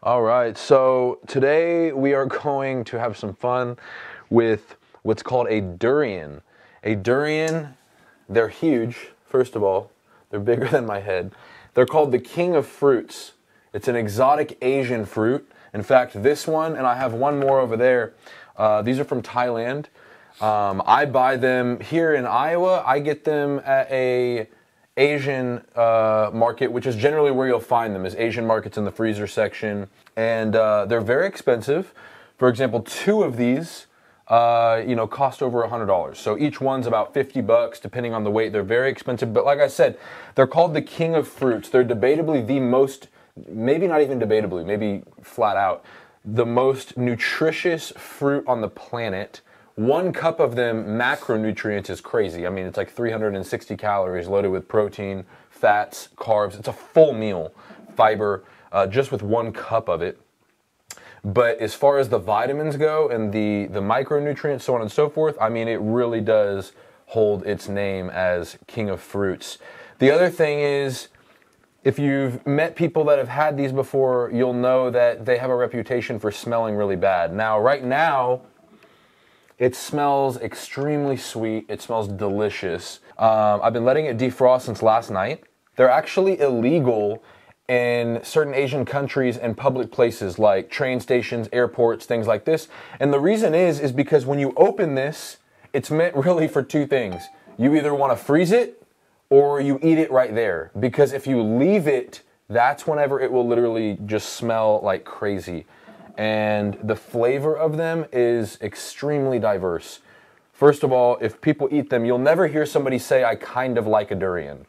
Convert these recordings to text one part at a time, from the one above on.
All right, so today we are going to have some fun with what's called a durian. A durian, they're huge, first of all. They're bigger than my head. They're called the king of fruits. It's an exotic Asian fruit. In fact, this one, and I have one more over there, these are from Thailand. I buy them here in Iowa. I get them at a Asian market, which is generally where you'll find them, is Asian markets in the freezer section. And they're very expensive. For example, two of these, cost over $100. So each one's about 50 bucks, depending on the weight. They're very expensive. But like I said, they're called the king of fruits. They're debatably the most, maybe not even debatably, maybe flat out, the most nutritious fruit on the planet. 1 cup of them macronutrients is crazy. I mean, it's like 360 calories loaded with protein, fats, carbs. It's a full meal, fiber, just with 1 cup of it. But as far as the vitamins go and the micronutrients, so on and so forth, I mean, it really does hold its name as king of fruits. The other thing is, if you've met people that have had these before, you'll know that they have a reputation for smelling really bad. Now, right now, it smells extremely sweet. It smells delicious. I've been letting it defrost since last night. They're actually illegal in certain Asian countries and public places like train stations, airports, things like this. And the reason is because when you open this, it's meant really for 2 things. You either want to freeze it or you eat it right there. Because if you leave it, that's whenever it will literally just smell like crazy. And the flavor of them is extremely diverse. First of all, if people eat them, you'll never hear somebody say, I kind of like a durian.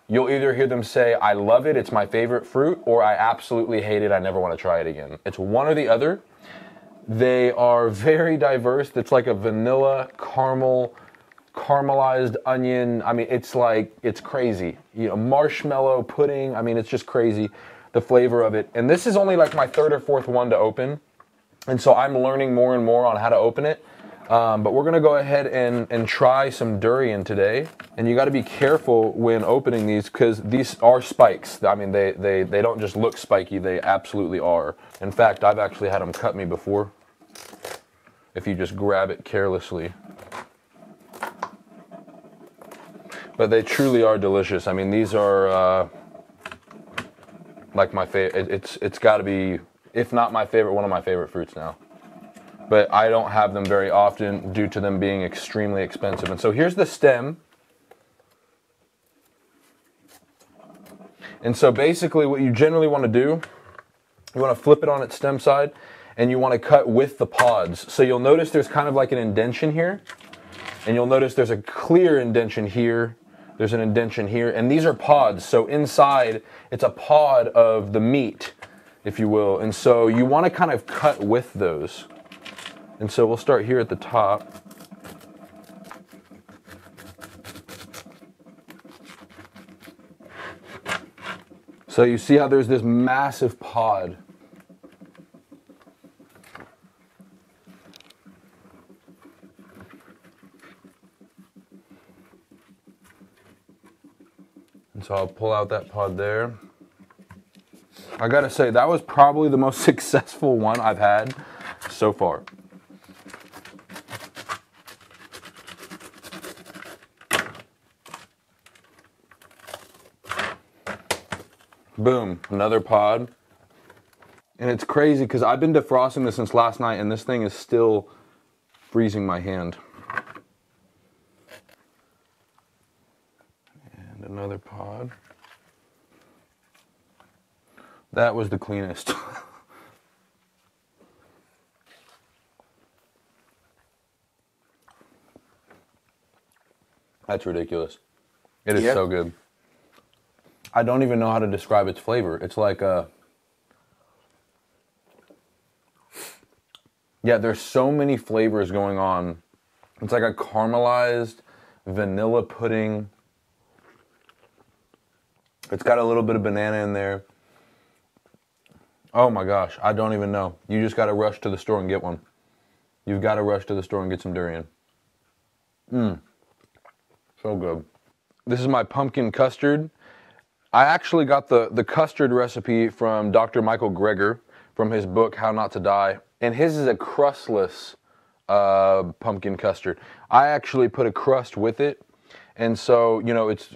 You'll either hear them say, I love it, it's my favorite fruit, or I absolutely hate it, I never want to try it again. It's one or the other. They are very diverse. It's like a vanilla, caramelized onion. I mean, it's crazy. Marshmallow pudding. I mean, it's just crazy, the flavor of it. And this is only like my 3rd or 4th one to open. And so I'm learning more and more on how to open it. But we're gonna go ahead and try some durian today. And you gotta be careful when opening these because these are spikes. I mean, they don't just look spiky, they absolutely are. In fact, I've actually had them cut me before. If you just grab it carelessly. But they truly are delicious. I mean, these are like my favorite. It's gotta be, if not my favorite, one of my favorite fruits now. But I don't have them very often due to them being extremely expensive. And so here's the stem. And so basically what you generally want to do, you want to flip it on its stem side and you want to cut with the pods. So you'll notice there's kind of like an indentation here. And you'll notice there's a clear indentation here. There's an indentation here. And these are pods. So inside, it's a pod of the meat, if you will. And so you want to kind of cut with those. And so we'll start here at the top. So you see how there's this massive pod. And so I'll pull out that pod there. I gotta say, that was probably the most successful one I've had so far. Boom, another pod. And it's crazy because I've been defrosting this since last night and this thing is still freezing my hand. And another pod. That was the cleanest. That's ridiculous. It is so good. I don't even know how to describe its flavor. It's like yeah, there's so many flavors going on. It's like a caramelized vanilla pudding. It's got a little bit of banana in there. Oh my gosh, I don't even know. You just gotta rush to the store and get one. You've gotta rush to the store and get some durian. So good. This is my pumpkin custard. I actually got the custard recipe from Dr. Michael Greger, from his book, How Not to Die. And his is a crustless pumpkin custard. I actually put a crust with it. And so, you know, it's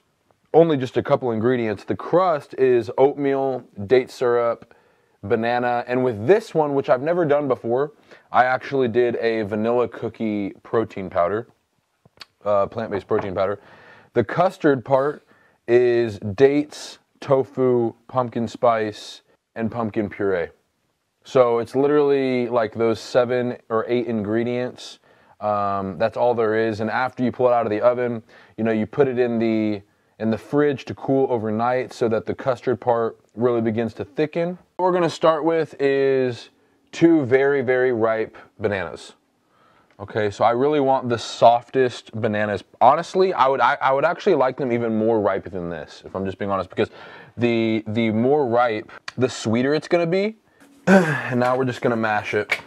only just a couple ingredients. The crust is oatmeal, date syrup, banana, and with this one, which I've never done before, I actually did a vanilla cookie protein powder, plant-based protein powder. The custard part is dates, tofu, pumpkin spice, and pumpkin puree. So it's literally like those 7 or 8 ingredients. That's all there is. And after you pull it out of the oven, you know, you put it in the fridge to cool overnight so that the custard part really begins to thicken. What we're gonna start with is 2 very, very ripe bananas. Okay, so I really want the softest bananas. Honestly, I would actually like them even more ripe than this, if I'm just being honest, because the more ripe, the sweeter it's gonna be. And now we're just gonna mash it.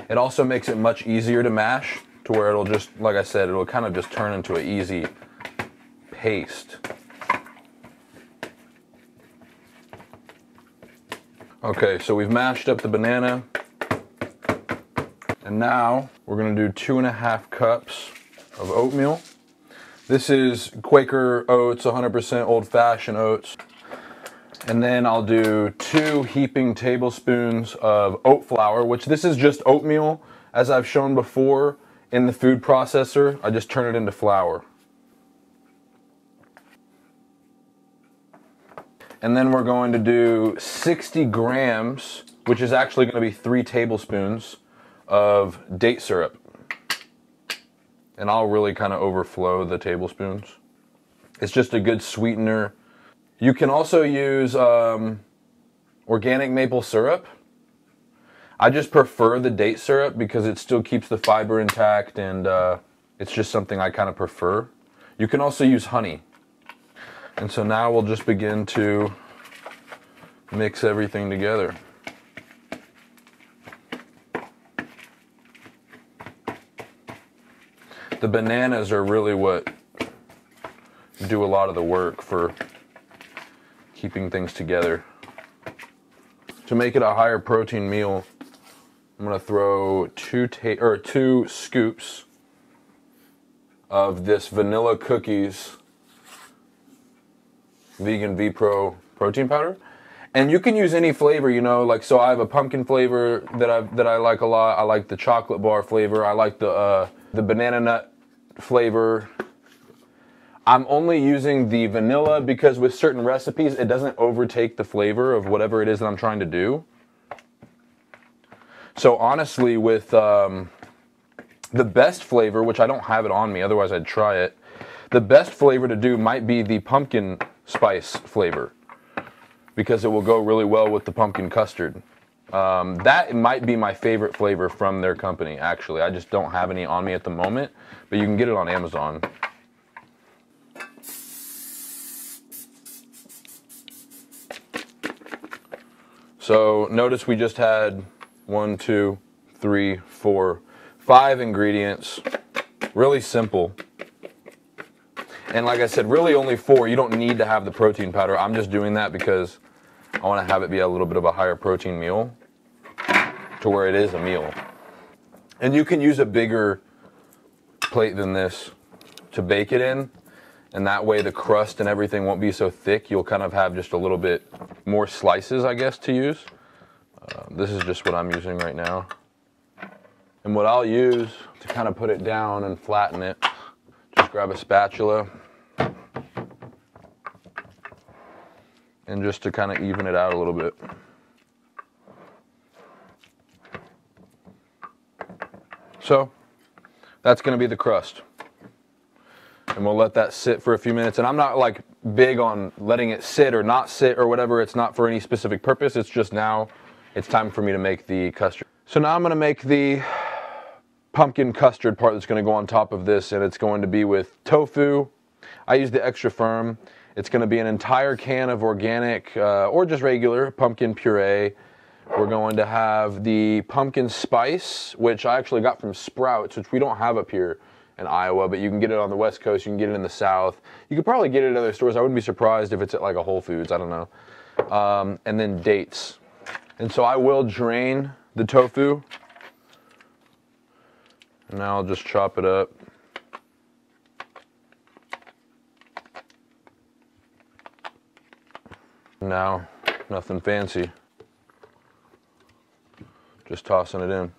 It also makes it much easier to mash, to where it'll just, like I said, it'll kind of just turn into an easy paste. Okay, so we've mashed up the banana. And now we're gonna do 2.5 cups of oatmeal. This is Quaker oats, 100% old-fashioned oats. And then I'll do 2 heaping tablespoons of oat flour, which this is just oatmeal, as I've shown before in the food processor. I just turn it into flour. And then we're going to do 60 grams, which is actually going to be 3 tablespoons of date syrup. And I'll really kind of overflow the tablespoons. It's just a good sweetener. You can also use organic maple syrup. I just prefer the date syrup because it still keeps the fiber intact, and it's just something I kind of prefer. You can also use honey. And so now we'll just begin to mix everything together. The bananas are really what do a lot of the work for keeping things together. To make it a higher protein meal, I'm gonna throw 2 scoops of this vanilla cookies vegan V-Pro protein powder. And you can use any flavor, you know, like, so I have a pumpkin flavor that I like a lot. I like the chocolate bar flavor. I like the banana nut flavor. I'm only using the vanilla because with certain recipes, it doesn't overtake the flavor of whatever it is that I'm trying to do. So honestly, with the best flavor, which I don't have it on me, otherwise I'd try it, the best flavor to do might be the pumpkin spice flavor, because it will go really well with the pumpkin custard. That might be my favorite flavor from their company, actually. I just don't have any on me at the moment, but you can get it on Amazon. So notice we just had 1, 2, 3, 4, 5 ingredients. Really simple. And like I said, really only 4. You don't need to have the protein powder. I'm just doing that because I want to have it be a little bit of a higher protein meal, to where it is a meal. And you can use a bigger plate than this to bake it in, and that way the crust and everything won't be so thick. You'll kind of have just a little bit more slices, I guess, to use. This is just what I'm using right now. And what I'll use to kind of put it down and flatten it, just grab a spatula and just to kind of even it out a little bit. So that's going to be the crust. And we'll let that sit for a few minutes. And I'm not like big on letting it sit or not sit or whatever. It's not for any specific purpose. It's just now it's time for me to make the custard. So now I'm going to make the pumpkin custard part that's going to go on top of this, and it's going to be with tofu. I use the extra firm. It's going to be an entire can of organic or just regular pumpkin puree. We're going to have the pumpkin spice, which I actually got from Sprouts, which we don't have up here in Iowa, but you can get it on the West Coast, you can get it in the South. You could probably get it at other stores. I wouldn't be surprised if it's at like a Whole Foods, I don't know. And then dates. And so I will drain the tofu. And now I'll just chop it up. Now, nothing fancy. Just tossing it in.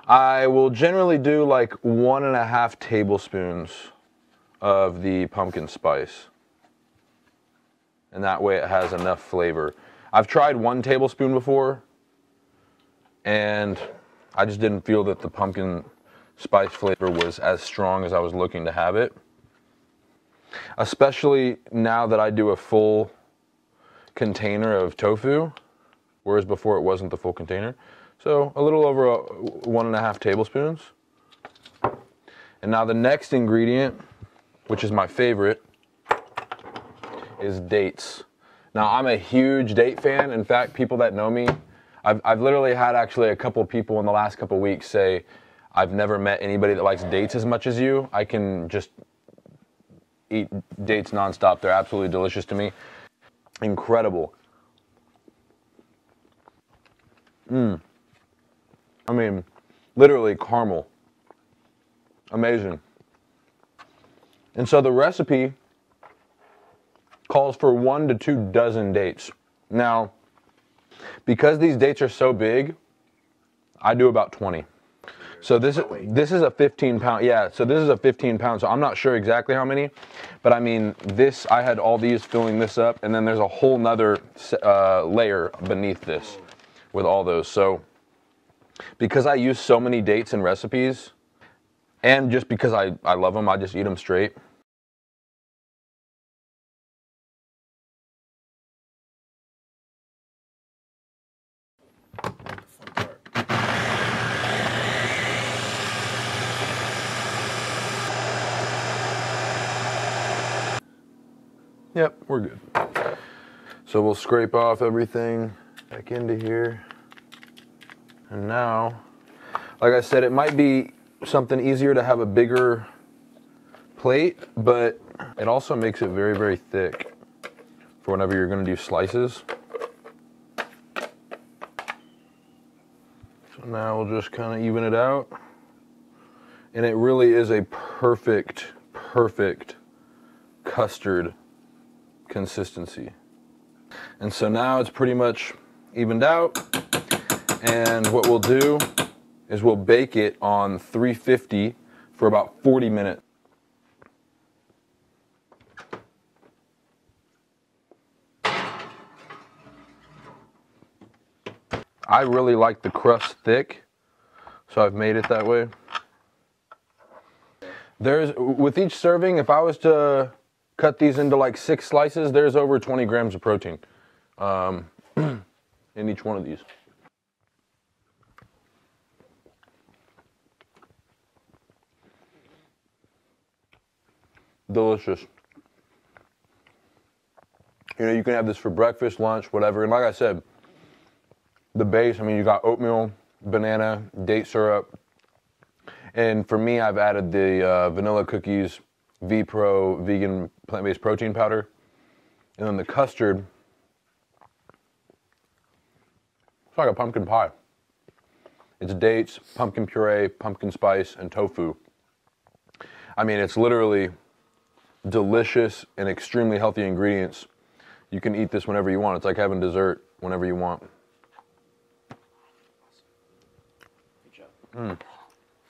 I will generally do like 1.5 tablespoons of the pumpkin spice. And that way it has enough flavor. I've tried 1 tablespoon before, and I just didn't feel that the pumpkin spice flavor was as strong as I was looking to have it. Especially now that I do a full container of tofu, whereas before it wasn't the full container. So a little over 1.5 tablespoons. And now the next ingredient, which is my favorite, is dates. Now I'm a huge date fan. In fact, people that know me, I've literally had actually a couple people in the last couple weeks say, I've never met anybody that likes dates as much as you. I can just eat dates nonstop. They're absolutely delicious to me. Incredible. I mean, literally caramel. Amazing. And so the recipe calls for 1 to 2 dozen dates. Now, because these dates are so big, I do about 20. So this is a 15-pound, yeah, so this is a 15-pound, so I'm not sure exactly how many, but I mean, this, I had all these filling this up, and then there's a whole nother layer beneath this with all those. So because I use so many dates in recipes, and just because I love them, I just eat them straight. Yep, we're good. So we'll scrape off everything back into here. And now, like I said, it might be something easier to have a bigger plate, but it also makes it very, very thick for whenever you're gonna do slices. So now we'll just kind of even it out. And it really is a perfect custard consistency. And so now it's pretty much evened out. And what we'll do is we'll bake it on 350 for about 40 minutes. I really like the crust thick, so I've made it that way. With each serving, if I was to cut these into like 6 slices, there's over 20 grams of protein in each one of these. Delicious. You know, you can have this for breakfast, lunch, whatever. And like I said, the base, I mean, you got oatmeal, banana, date syrup. And for me, I've added the vanilla cookies, V-Pro vegan plant-based protein powder. And then the custard, it's like a pumpkin pie. It's dates, pumpkin puree, pumpkin spice, and tofu. I mean, it's literally delicious and extremely healthy ingredients. You can eat this whenever you want. It's like having dessert whenever you want. Good job.